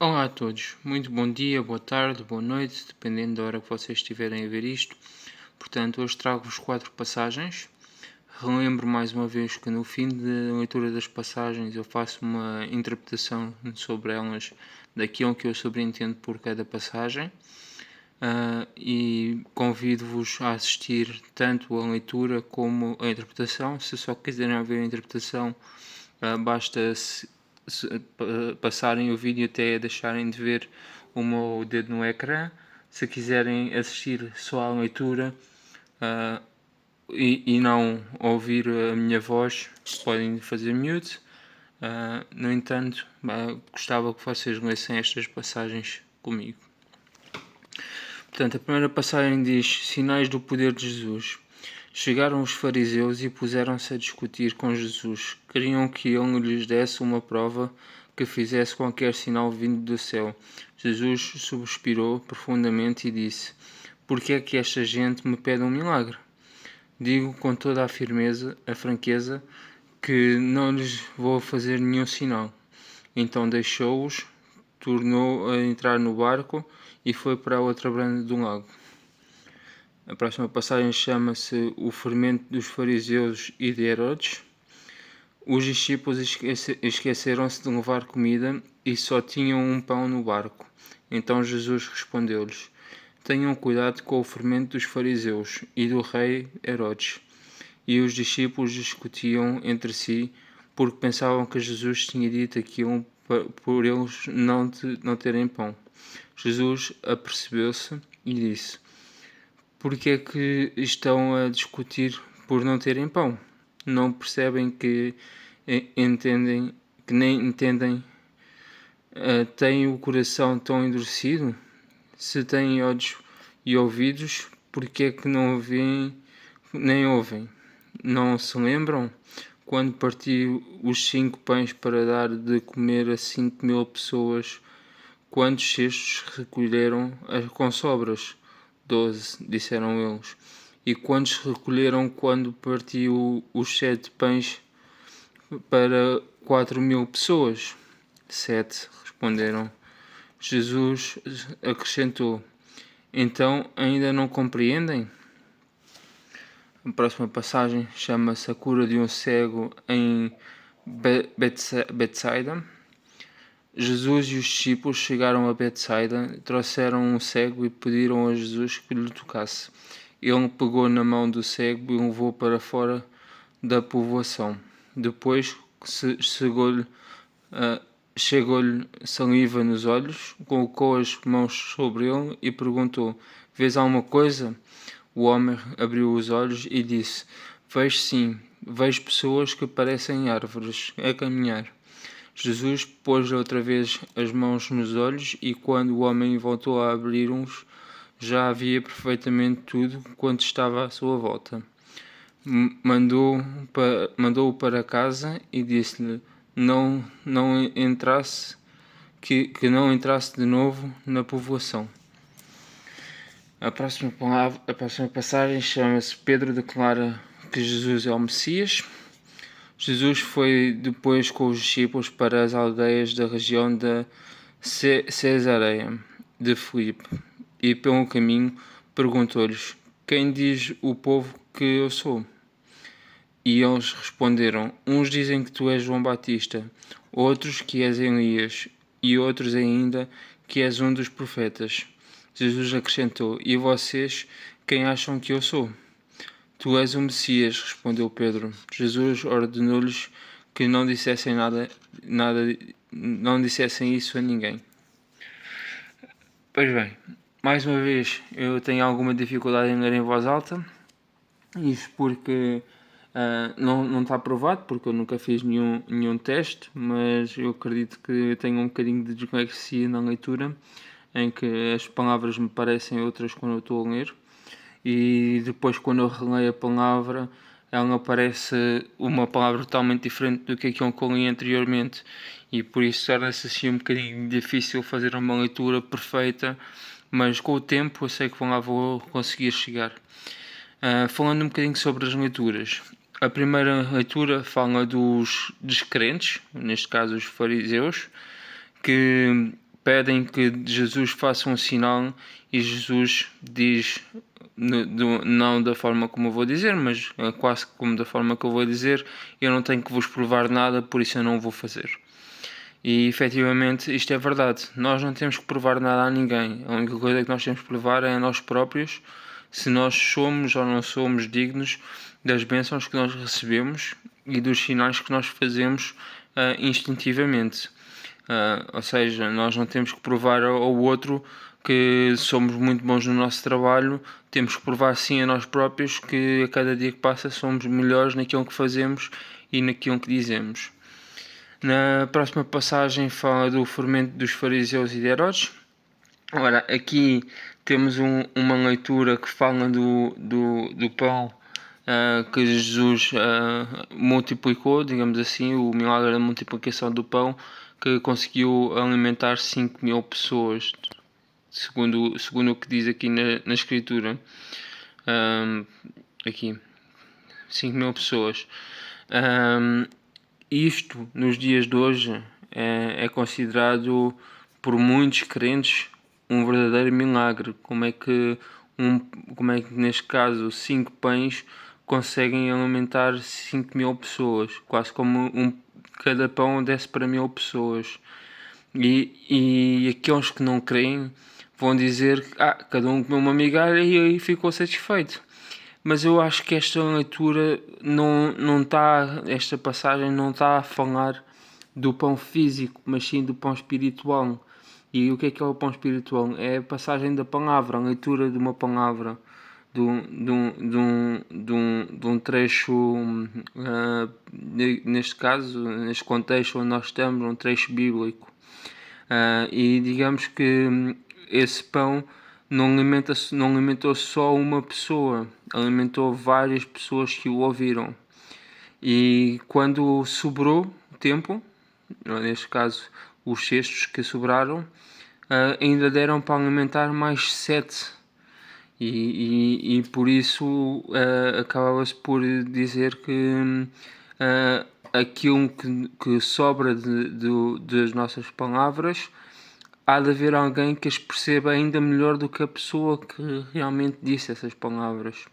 Olá a todos, muito bom dia, boa tarde, boa noite, dependendo da hora que vocês estiverem a ver isto. Portanto, hoje trago-vos 4 passagens. Relembro mais uma vez que no fim da leitura das passagens eu faço uma interpretação sobre elas daquilo que eu sobreentendo por cada passagem. E convido-vos a assistir tanto a leitura como a interpretação. Se só quiserem ver a interpretação, basta passarem o vídeo até deixarem de ver o meu dedo no ecrã. Se quiserem assistir só à leitura e não ouvir a minha voz, podem fazer mute. No entanto, gostava que vocês lessem estas passagens comigo. Portanto, a primeira passagem diz: Sinais do poder de Jesus. Chegaram os fariseus e puseram-se a discutir com Jesus. Queriam que ele lhes desse uma prova que fizesse qualquer sinal vindo do céu. Jesus suspirou profundamente e disse: Por que é que esta gente me pede um milagre? Digo com toda a franqueza, que não lhes vou fazer nenhum sinal. Então deixou-os, tornou a entrar no barco e foi para a outra banda do lago. A próxima passagem chama-se O Fermento dos Fariseus e de Herodes. Os discípulos esqueceram-se de levar comida e só tinham um pão no barco. Então Jesus respondeu-lhes: Tenham cuidado com o fermento dos fariseus e do rei Herodes. E os discípulos discutiam entre si, porque pensavam que Jesus tinha dito aquilo por eles não terem pão. Jesus apercebeu-se e disse: Por que é que estão a discutir por não terem pão? Não percebem que nem entendem? Têm o coração tão endurecido? Se têm olhos e ouvidos, por que é que não veem nem ouvem? Não se lembram? Quando parti os 5 pães para dar de comer a 5.000 pessoas, quantos cestos recolheram com sobras? 12, disseram eles. E quantos recolheram quando partiu os 7 pães para 4.000 pessoas? 7, responderam. Jesus acrescentou: Então ainda não compreendem? A próxima passagem chama-se A Cura de um Cego em Betsaida. Jesus e os discípulos chegaram a Betsaida, trouxeram um cego e pediram a Jesus que lhe tocasse. Ele pegou na mão do cego e o levou para fora da povoação. Depois chegou-lhe saliva nos olhos, colocou as mãos sobre ele e perguntou: Vês alguma coisa? O homem abriu os olhos e disse: Vejo sim, vejo pessoas que parecem árvores a caminhar. Jesus pôs outra vez as mãos nos olhos e quando o homem voltou a abrir-os, já havia perfeitamente tudo quanto estava à sua volta. Mandou-o para casa e disse-lhe não entrasse, que não entrasse de novo na povoação. A próxima passagem chama-se Pedro declara que Jesus é o Messias. Jesus foi depois com os discípulos para as aldeias da região da Cesareia de Filipe e pelo caminho perguntou-lhes: Quem diz o povo que eu sou? E eles responderam: Uns dizem que tu és João Batista, outros que és Elias e outros ainda que és um dos profetas. Jesus acrescentou: E vocês, quem acham que eu sou? Tu és o Messias, respondeu Pedro. Jesus ordenou-lhes que não dissessem não dissessem isso a ninguém. Pois bem, mais uma vez eu tenho alguma dificuldade em ler em voz alta. Isso porque não está provado, porque eu nunca fiz nenhum teste, mas eu acredito que tenho um bocadinho de dislexia na leitura, em que as palavras me parecem outras quando eu estou a ler. E depois quando eu releio a palavra, ela parece uma palavra totalmente diferente do que aquilo que eu li anteriormente, e por isso torna-se assim um bocadinho difícil fazer uma leitura perfeita, mas com o tempo eu sei que lá vou conseguir chegar. Falando um bocadinho sobre as leituras, a primeira leitura fala dos descrentes, neste caso os fariseus, que pedem que Jesus faça um sinal e Jesus diz, não da forma como eu vou dizer, mas quase como da forma que eu vou dizer: eu não tenho que vos provar nada, por isso eu não vou fazer. E efetivamente isto é verdade. Nós não temos que provar nada a ninguém. A única coisa que nós temos que provar é a nós próprios, se nós somos ou não somos dignos das bênçãos que nós recebemos e dos sinais que nós fazemos instintivamente. Ou seja, nós não temos que provar ao outro que somos muito bons no nosso trabalho, temos que provar sim a nós próprios que a cada dia que passa somos melhores naquilo que fazemos e naquilo que dizemos. Na próxima passagem fala do fermento dos fariseus e de Herodes. Ora, aqui temos uma leitura que fala do pão que Jesus multiplicou, digamos assim, o milagre da multiplicação do pão, que conseguiu alimentar 5.000 pessoas, segundo o que diz aqui na escritura. Aqui, 5.000 pessoas. Isto, nos dias de hoje, é considerado por muitos crentes um verdadeiro milagre. Como é que neste caso 5 pães conseguem alimentar 5.000 pessoas, quase como cada pão desse para 1.000 pessoas. E aqueles que não creem vão dizer que cada um comeu uma migalha e aí ficou satisfeito. Mas eu acho que esta leitura não está, esta passagem não está a falar do pão físico, mas sim do pão espiritual. E o que é o pão espiritual? É a passagem da palavra, a leitura de uma palavra, de um trecho, neste caso, neste contexto onde nós estamos, um trecho bíblico. E digamos que esse pão não alimentou só uma pessoa, alimentou várias pessoas que o ouviram. E quando sobrou tempo, neste caso os cestos que sobraram, ainda deram para alimentar mais 7. E por isso acabava-se por dizer que aquilo que sobra das nossas palavras, há de haver alguém que as perceba ainda melhor do que a pessoa que realmente disse essas palavras.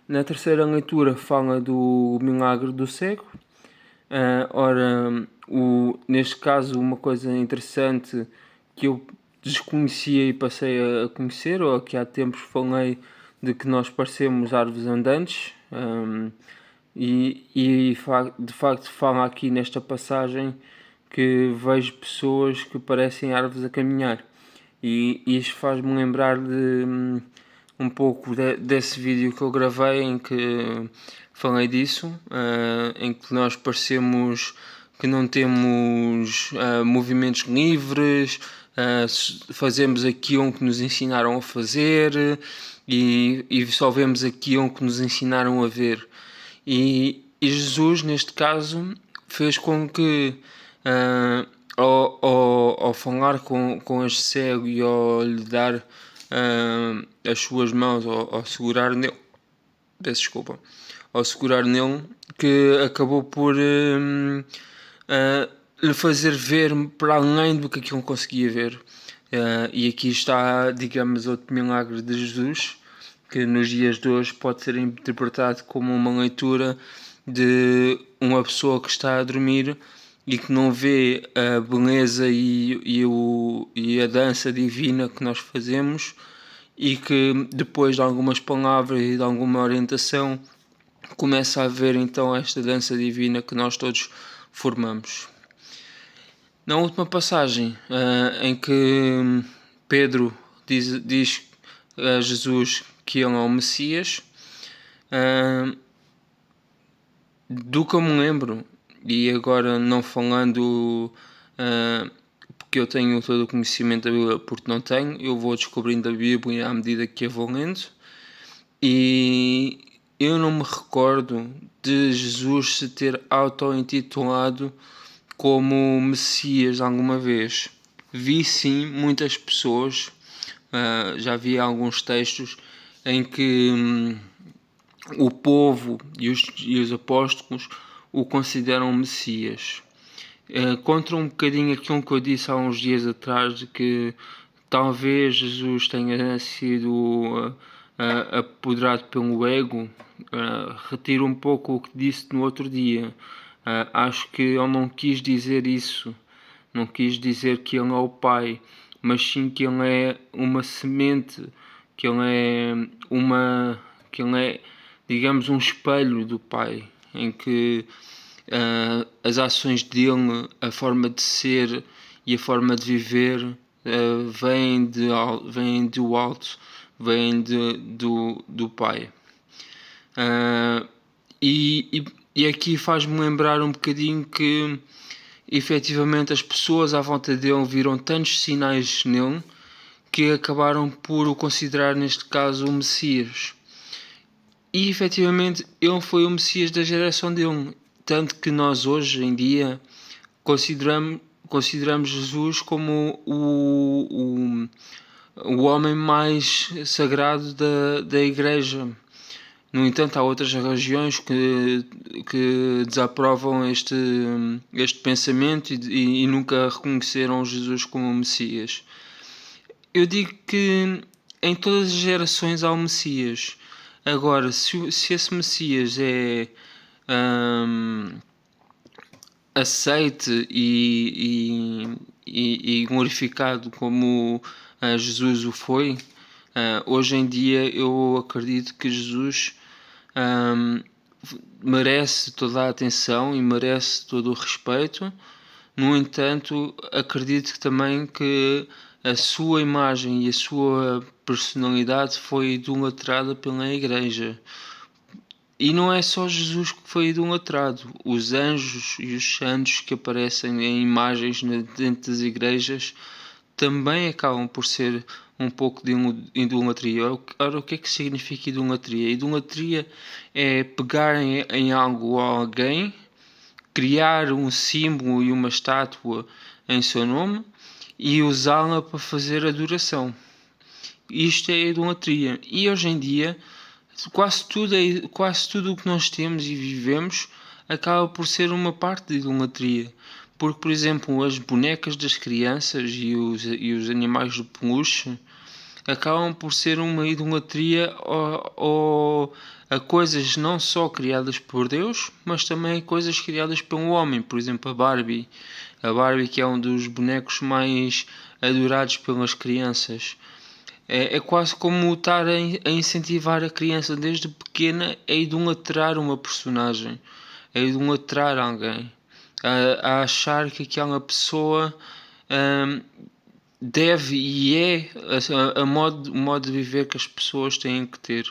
Na terceira leitura fala do milagre do cego. Neste caso, uma coisa interessante que eu desconhecia e passei a conhecer, ou que há tempos falei de que nós parecemos árvores andantes, de facto fala aqui nesta passagem que vejo pessoas que parecem árvores a caminhar, e isto faz-me lembrar de um pouco desse vídeo que eu gravei em que falei disso, em que nós parecemos que não temos movimentos livres, fazemos aquilo que nos ensinaram a fazer e só vemos aquilo que nos ensinaram a ver. E Jesus, neste caso, fez com que ao falar com este cego e ao lhe dar as suas mãos, ao segurar nele, peço desculpa, ao segurar nele, que acabou por lhe fazer ver para além do que aquilo conseguia ver. E aqui está, digamos, outro milagre de Jesus, que nos dias de hoje pode ser interpretado como uma leitura de uma pessoa que está a dormir e que não vê a beleza e a dança divina que nós fazemos, e que depois de algumas palavras e de alguma orientação começa a ver então esta dança divina que nós todos formamos. Na última passagem, em que Pedro diz a Jesus que ele é o Messias, do que eu me lembro, e agora não falando porque eu tenho todo o conhecimento da Bíblia, porque não tenho, eu vou descobrindo a Bíblia à medida que a vou lendo, e eu não me recordo de Jesus se ter auto-intitulado como Messias alguma vez. Vi sim muitas pessoas, já vi alguns textos em que o povo e os apóstolos o consideram Messias. contra um bocadinho aquilo que eu disse há uns dias atrás, de que talvez Jesus tenha sido apoderado pelo ego. Retiro um pouco o que disse no outro dia. Acho que ele não quis dizer isso, não quis dizer que ele é o Pai, mas sim que ele é uma semente, que ele é, digamos, um espelho do Pai, em que as ações dele, a forma de ser e a forma de viver vêm do alto, vêm do Pai. E aqui faz-me lembrar um bocadinho que efetivamente as pessoas à volta dele viram tantos sinais nele que acabaram por o considerar, neste caso, o Messias. E efetivamente ele foi o Messias da geração dele. Tanto que nós hoje em dia consideramos Jesus como o homem mais sagrado da Igreja. No entanto, há outras religiões que desaprovam este pensamento e nunca reconheceram Jesus como Messias. Eu digo que em todas as gerações há um Messias. Agora, se esse Messias é aceite e glorificado como Jesus o foi, hoje em dia eu acredito que Jesus merece toda a atenção e merece todo o respeito. No entanto, acredito também que a sua imagem e a sua personalidade foi idolatrada pela Igreja. E não é só Jesus que foi idolatrado. Os anjos e os santos que aparecem em imagens dentro das igrejas também acabam por ser um pouco de idolatria. Ora, o que é que significa idolatria? Idolatria é pegar em algo ou alguém, criar um símbolo e uma estátua em seu nome e usá-la para fazer adoração. Isto é idolatria. E hoje em dia quase tudo o que nós temos e vivemos acaba por ser uma parte de idolatria. Porque, por exemplo, as bonecas das crianças e os animais de peluche acabam por ser uma idolatria a coisas não só criadas por Deus, mas também coisas criadas pelo homem. Por exemplo, a Barbie. A Barbie, que é um dos bonecos mais adorados pelas crianças. É quase como estar a incentivar a criança desde pequena a idolatrar uma personagem, a idolatrar alguém, a achar que aquela pessoa deve e é o modo de viver que as pessoas têm que ter.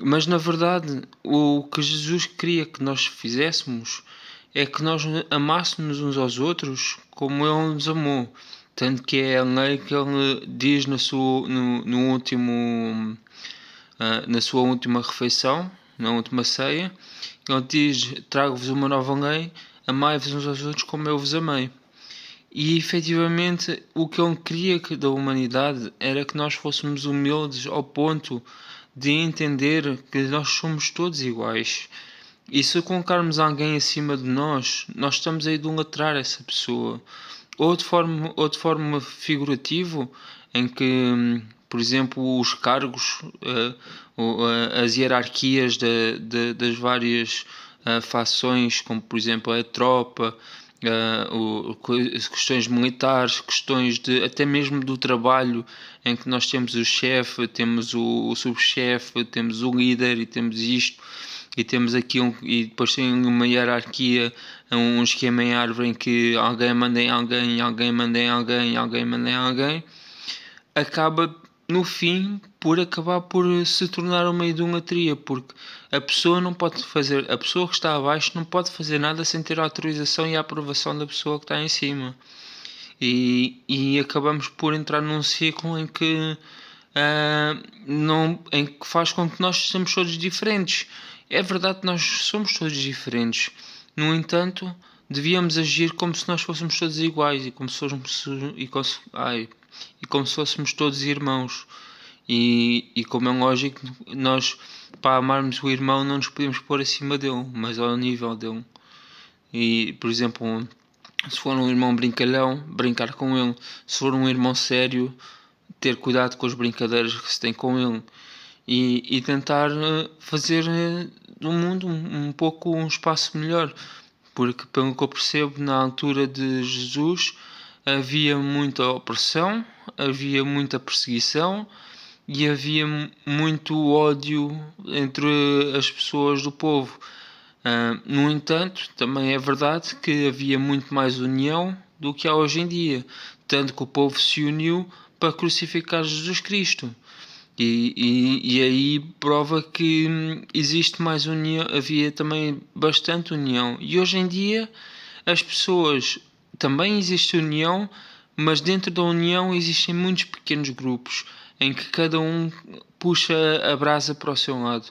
Mas na verdade, o que Jesus queria que nós fizéssemos é que nós amássemos uns aos outros como Ele nos amou. Tanto que é a lei que Ele diz na sua última refeição, na última ceia. Ele diz: Trago-vos uma nova lei, amai-vos uns aos outros como eu vos amei. E efetivamente o que Ele queria da humanidade era que nós fôssemos humildes ao ponto de entender que nós somos todos iguais. E se colocarmos alguém acima de nós estamos a idolatrar essa pessoa. Ou de forma figurativa, em que, por exemplo, os cargos, as hierarquias das várias fações, como por exemplo a tropa, questões militares, questões até mesmo do trabalho, em que nós temos o chefe, temos o subchefe, temos o líder e temos isto. E temos aqui e depois tem uma hierarquia, um esquema em árvore em que alguém manda em alguém, alguém manda em alguém, alguém manda em alguém, acaba no fim por acabar por se tornar uma idolatria, porque a pessoa que está abaixo não pode fazer nada sem ter a autorização e a aprovação da pessoa que está em cima. E acabamos por entrar num ciclo em que em que faz com que nós sejamos todos diferentes. É verdade que nós somos todos diferentes. No entanto, devíamos agir como se nós fôssemos todos iguais e como se fôssemos todos irmãos. E como é lógico, nós, para amarmos o irmão, não nos podemos pôr acima dele, mas ao nível dele. E, por exemplo, Se for um irmão brincalhão, brincar com ele. Se for um irmão sério, ter cuidado com as brincadeiras que se tem com ele. E tentar fazer do mundo um pouco um espaço melhor. Porque, pelo que eu percebo, na altura de Jesus havia muita opressão, havia muita perseguição e havia muito ódio entre as pessoas do povo. No entanto, também é verdade que havia muito mais união do que há hoje em dia, tanto que o povo se uniu para crucificar Jesus Cristo. E aí prova que existe mais união, havia também bastante união. E hoje em dia as pessoas também existe união, mas dentro da união existem muitos pequenos grupos em que cada um puxa a brasa para o seu lado.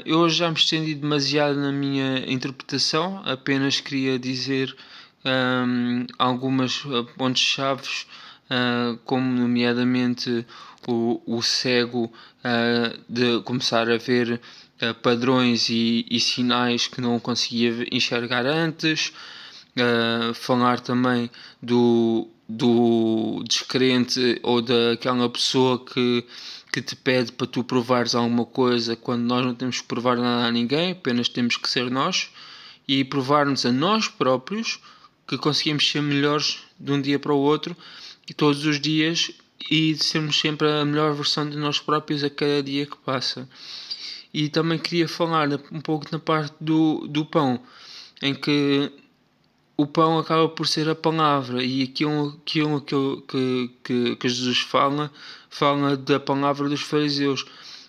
Eu hoje já me estendi demasiado na minha interpretação, apenas queria dizer algumas pontos-chave, como nomeadamente o cego de começar a ver padrões e sinais que não conseguia enxergar antes, falar também do descrente ou daquela pessoa que te pede para tu provares alguma coisa quando nós não temos que provar nada a ninguém, apenas temos que ser nós e provar-nos a nós próprios que conseguimos ser melhores de um dia para o outro e todos os dias e sermos sempre a melhor versão de nós próprios a cada dia que passa. E também queria falar um pouco na parte do pão, em que o pão acaba por ser a palavra e aquilo que Jesus fala da palavra dos fariseus.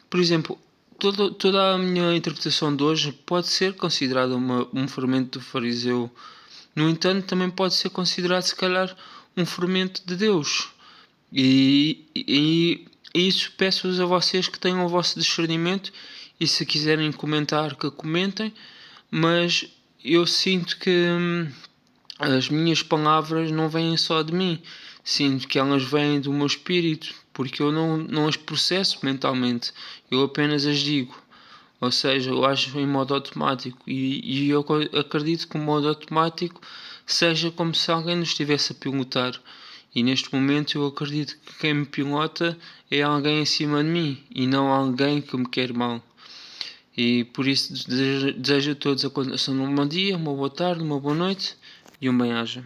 Por exemplo, toda a minha interpretação de hoje pode ser considerada um fermento do fariseu. No entanto, também pode ser considerado, se calhar, um fermento de Deus. E isso peço-vos a vocês que tenham o vosso discernimento e se quiserem comentar, que comentem, mas eu sinto que as minhas palavras não vêm só de mim, sinto que elas vêm do meu espírito, porque eu não as processo mentalmente, eu apenas as digo. Ou seja, eu acho em modo automático e eu acredito que o modo automático seja como se alguém nos estivesse a pilotar. E neste momento eu acredito que quem me pilota é alguém acima de mim e não alguém que me quer mal. E por isso desejo a todos a continuação de um bom dia, uma boa tarde, uma boa noite e um bem-aja.